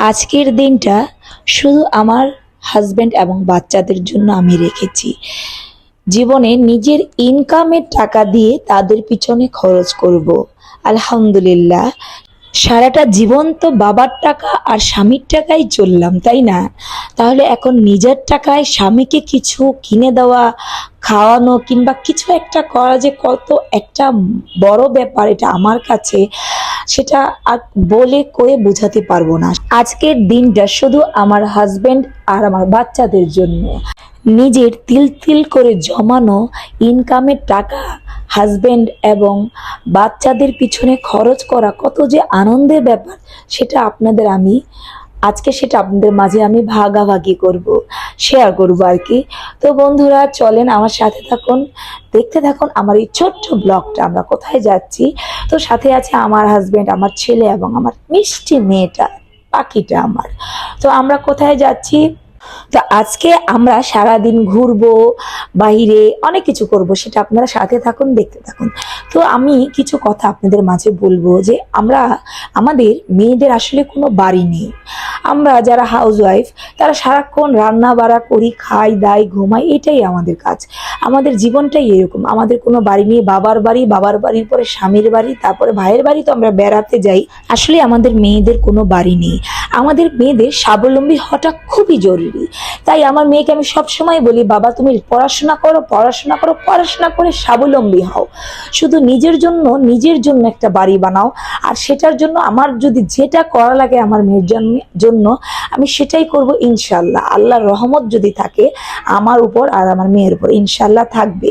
আজকের দিনটা শুধু আমার হাজবেন্ড এবং বাচ্চাদের জন্য আমি রেখেছি। জীবনে নিজের ইনকামের টাকা দিয়ে তাদের পিছনে খরচ করব। আলহামদুলিল্লাহ, সারাটা জীবন তো বাবার টাকা আর স্বামীর টাকায় চললাম, তাই না? তাহলে এখন নিজের টাকায় স্বামীকে কিছু কিনে দেওয়া, খাওয়ানো কিংবা কিছু একটা করা যে কত একটা বড় ব্যাপার, এটা আমার কাছে সেটা আর বলে কয়ে বোঝাতে পারবো না। আজকের দিনটা শুধু আমার হাজবেন্ড আর আমার বাচ্চাদের জন্য। নিজের তিল তিল করে জমানো ইনকামের টাকা হাজবেন্ড এবং বাচ্চাদের পিছনে খরচ করা কত যে আনন্দের ব্যাপার, সেটা আপনাদের মাঝে আমি ভাগাভাগি করব, শেয়ার করব আর কি। তো বন্ধুরা, চলেন আমার সাথে থাকুন, দেখতে থাকুন আমার এই ছোট্ট ব্লগটা। আমরা কোথায় যাচ্ছি, তো সাথে আছে আমার হাজবেন্ড, আমার ছেলে এবং আমার মিষ্টি মেয়েটা, পাখিটা আমার। তো আমরা কোথায় যাচ্ছি, তো আজকে আমরা সারাদিন ঘুরবো, বাইরে অনেক কিছু করব, সেটা আপনারা সাথে থাকুন, দেখতে থাকুন। তো আমি কিছু কথা আপনাদের মাঝে বলবো যে আমাদের মেয়েদের আসলে কোনো বাড়ি নেই। আমরা যারা হাউসওয়াইফ, তারা সারাক্ষণ রান্না বাড়া করি, খাই দাই ঘুমাই, এটাই আমাদের কাজ। আমাদের জীবনটাই এরকম। আমাদের কোনো বাড়ি নেই। বাবার বাড়ি, বাবার বাড়ির পরে স্বামীর বাড়ি, তারপরে ভাইয়ের বাড়ি তো আমরা বেড়াতে যাই। আসলে আমাদের মেয়েদের কোনো বাড়ি নেই। আমাদের মেয়েদের স্বাবলম্বী হওয়াটা খুবই জরুরি। তাই আমার মেয়েকে আমি সবসময় বলি, বাবা তুমি পড়াশোনা করো, পড়াশোনা করো, পড়াশোনা করে স্বাবলম্বী হও। শুধু নিজের জন্য একটা বাড়ি বানাও, আর সেটার জন্য আমার যদি যেটা করা লাগে আমার মেয়ের জন্য আমি সেটাই করব ইনশাল্লাহ। আল্লাহর রহমত যদি থাকে আমার উপর আর আমার মেয়ের উপর, ইনশাল্লাহ থাকবে।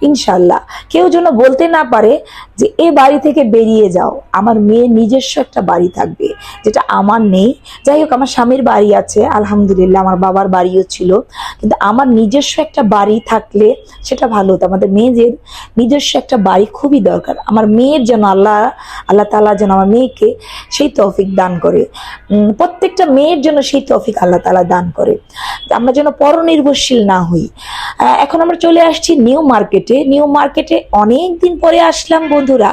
ইনশাল্লাহ কেউ যেন বলতে না পারে যে এ বাড়ি থেকে বেরিয়ে যাও। আমার মেয়ের নিজস্ব একটা বাড়ি থাকবে, যেটা আমার নেই। যাই হোক, আমার স্বামীর বাড়ি আছে আলহামদুলিল্লাহ, আমার বাবার বাড়িও ছিল, কিন্তু আমার নিজস্ব একটা বাড়ি থাকলে সেটা ভালো হতো। আমাদের মেয়েদের নিজস্ব একটা বাড়ি খুবই দরকার। আমার মেয়ের যেন আল্লাহ তাআলা যেন আমার মেয়েকে সেই তৌফিক দান করে, প্রত্যেকটা মেয়ের জন্য সেই তৌফিক আল্লাহ তাআলা দান করে, আমরা যেন পরনির্ভরশীল না হই। এখন আমরা চলে আসছি নিউ মার্কেটে অনেক দিন পরে আসলাম বন্ধুরা।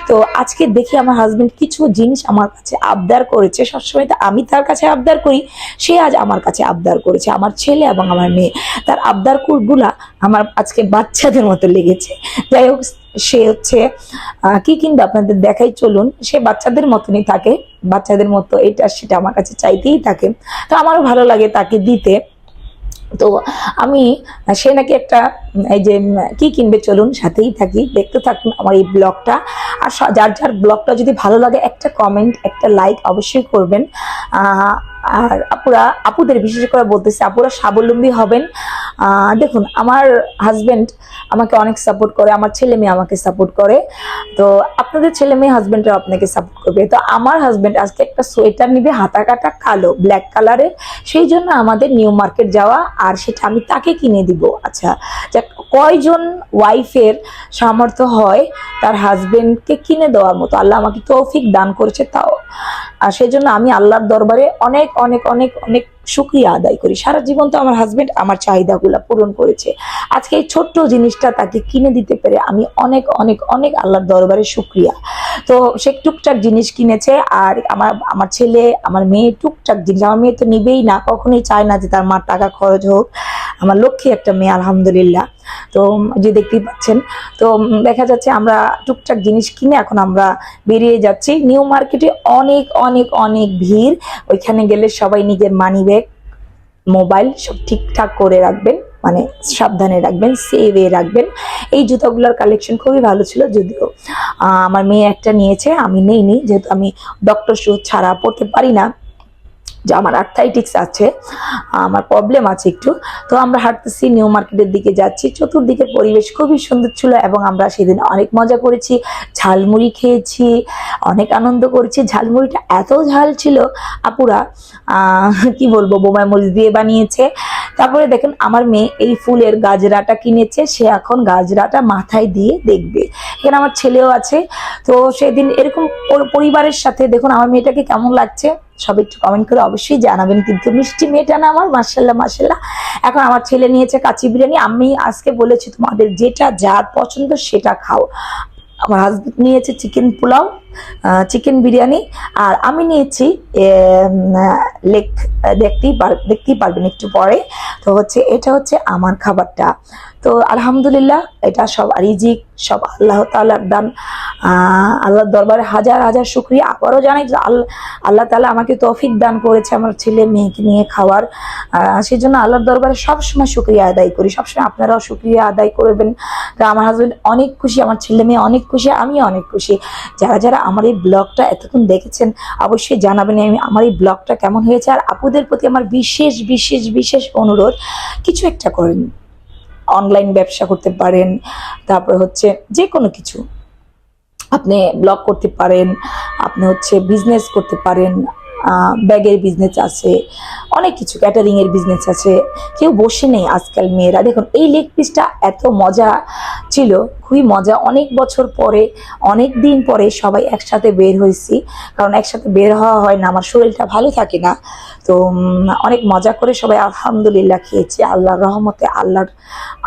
তো আজকে দেখি আমার হাজবেন্ড কিছু জিনিস আমার কাছে আবদার করেছে। সবসময় তো আমি তার কাছে আবদার করি, সে আজ আমার কাছে আবদার করেছে। আমার ছেলে এবং আমার মেয়ে, তার আবদার গুলা আমার আজকে বাচ্চাদের মতো লেগেছে। যাই হোক, সে হচ্ছে কি কিনবে আপনাদের দেখাই, চলুন। সে বাচ্চাদের মতনই থাকে, বাচ্চাদের মতো এটা সেটা আমার কাছে চাইতেই থাকে। তো আমারও ভালো লাগে তাকে দিতে। তো সে নাকি একটা, এই যে কি কিনবে, চলুন সাথেই থাকি, দেখতে থাকুন আমার এই ব্লগটা। আর যার যার ব্লগটা যদি ভালো লাগে একটা কমেন্ট, একটা লাইক অবশ্যই করবেন। আর আপুদের বিশেষ করে বলতেছি, আপুরা স্বাবলম্বী হবেন। দেখুন, আমার হাজবেন্ড আমাকে অনেক সাপোর্ট করে, আমার ছেলে মেয়ে আমাকে সাপোর্ট করে। তো আপনাদের ছেলে মেয়ে হাজবেন্ডরা আপনাকে সাপোর্ট করবে। তো আমার হাজবেন্ড আজকে একটা সোয়েটার নিবে, হাতা কাটা কালো ব্ল্যাক কালারের, সেই জন্য আমাদের নিউ মার্কেট যাওয়া, আর সেটা আমি তাকে কিনে দিব। আচ্ছা, কয়জন ওয়াইফের সামর্থ্য হয় তার হাজবেন্ডকে কিনে দেওয়ার মতো? আল্লাহ আমাকে তৌফিক দান করেছে তাও। আর সেই জন্য আমি আল্লাহর দরবারে অনেক অনেক অনেক অনেক শুকরিয়া আদায় করি। সারা জীবন তো আমার হাজবেন্ড আমার চাহিদাগুলো পূরণ করেছে। আজকে এই ছোট্ট জিনিসটা তাকে কিনে দিতে পেরে আমি অনেক অনেক অনেক আল্লাহর দরবারে শুকরিয়া। তো সে টুকটাক জিনিস কিনেছে, আর আমার ছেলে আমার মেয়ে টুকটাক জিনিস। আমার মেয়ে তো নিবেই না, কখনোই চায় না যে তার মার টাকা খরচ হোক। আমার লক্ষ্মী একটা মেয়ে আলহামদুলিল্লাহ। তো যে দেখতেই পাচ্ছেন, তো দেখা যাচ্ছে আমরা টুকটাক জিনিস কিনে এখন আমরা বেরিয়ে যাচ্ছি। নিউ মার্কেটে অনেক অনেক অনেক ভিড়। ওইখানে গেলে সবাই নিজের মানি ব্যাগ, মোবাইল সব ঠিকঠাক করে রাখবেন, মানে সাবধানে রাখবেন, সেভে রাখবেন। এই জুতাগুলোর কালেকশন খুবই ভালো ছিল, যদিও আমার মেয়ে একটা নিয়েছে, আমি নেইনি, যেহেতু আমি ডক্টর শু ছাড়া পড়তে পারি না, যে আমার আর্থ্রাইটিস আছে, আমার প্রবলেম আছে একটু। তো আমরা হাঁটতেছি, নিউ মার্কেটের দিকে যাচ্ছি। চতুর্দিকের পরিবেশ খুবই সুন্দর ছিল এবং আমরা সেদিন অনেক মজা করেছি, ঝালমুড়ি খেয়েছি, অনেক আনন্দ করেছি। ঝালমুড়িটা এত ঝাল ছিল, আপুরা কি বলবো, বোমায় মরিচ দিয়ে বানিয়েছে। তারপরে দেখেন আমার মেয়ে এই ফুলের গাজরাটা কিনেছে, সে এখন গাজরাটা মাথায় দিয়ে দেখবে। এখানে আমার ছেলেও আছে। তো সেদিন এরকম পরিবারের সাথে, দেখুন আমার মেয়েটাকে কেমন লাগছে সবাই একটু কমেন্ট করে অবশ্যই জানাবেন। কিন্তু মিষ্টি মেয়েটা না আমার, মাশাআল্লাহ মাশাআল্লাহ। এখন আমার ছেলে নিয়েছে কাচ্চি বিরিয়ানি। আমি আজকে বলেছি তোমাদের যেটা যার পছন্দ সেটা খাও, আমার হাজবেন্ড নিয়েছে চিকেন পোলাও, চিকেন বিরিয়ানি, আর আমি নিয়েছি লেগ। দেখতেই পারবেন একটু পরে। তো হচ্ছে এটা হচ্ছে আমার খাবারটা। তো আলহামদুলিল্লাহ, এটা সব রিজিক, সব আল্লাহ তাআলার দান। আল্লাহর দরবারে হাজার হাজার শুকরিয়া। আবারও জানাই যে আল্লাহ তাআলা আমাকে তৌফিক দান করেছে আমার ছেলে মেয়েকে নিয়ে খাওয়ার। সেই জন্য আল্লাহর দরবারে সবসময় শুকরিয়া আদায় করি। সবসময় আপনারাও শুকরিয়া আদায় করবেন। তো আমার হাজবেন্ড অনেক খুশি, আমার ছেলে মেয়ে অনেক খুশি, আমিও অনেক খুশি। যারা যারা আমার এই ব্লগটা এতক্ষণ দেখেছেন অবশ্যই জানাবেন আমার এই ব্লগটা কেমন হয়েছে। আর আপুদের প্রতি আমার বিশেষ বিশেষ বিশেষ অনুরোধ, কিছু একটা করেন। অনলাইন ব্যবসা করতে পারেন, তারপর হচ্ছে যে কোনো কিছু আপনি ব্লগ করতে পারেন, আপনি হচ্ছে বিজনেস করতে পারেন। ব্যাগের বিজনেস আছে, অনেক কিছু, ক্যাটারিংয়ের বিজনেস আছে। কেউ বসে নেই আজকাল মেয়েরা। দেখুন এই লেগ পিসটা এত মজা ছিল, খুবই মজা। অনেক বছর পরে, অনেক দিন পরে সবাই একসাথে বের হয়েছি, কারণ একসাথে বের হওয়া হয় না, আমার শরীরটা ভালো থাকে না। তো অনেক মজা করে সবাই আলহামদুলিল্লাহ খেয়েছি। আল্লাহর রহমতে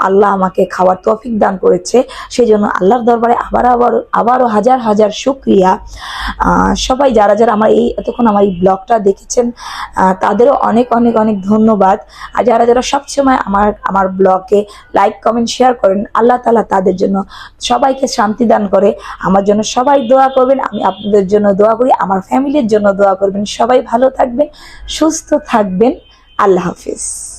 আল্লাহ আমাকে খাওয়ার তৌফিক দান করেছে, সেই জন্য আল্লাহর দরবারে আবারও হাজার হাজার শুকরিয়া। সবাই যারা যারা আমার এতক্ষণ আমার এই ব্লগটা দেখেছেন তাদেরও অনেক অনেক অনেক ধন্যবাদ। আর যারা যারা সবসময় আমার ব্লগে লাইক কমেন্ট শেয়ার করেন, আল্লাহ তাআলা তাদের জন্য সবাইকে শান্তি দান করে। আমার জন্য সবাই দোয়া করবেন, আমি আপনাদের জন্য দোয়া করি, আমার ফ্যামিলির জন্য দোয়া করবেন। সবাই ভালো থাকবেন, সুস্থ থাকবেন। আল্লাহ হাফিজ।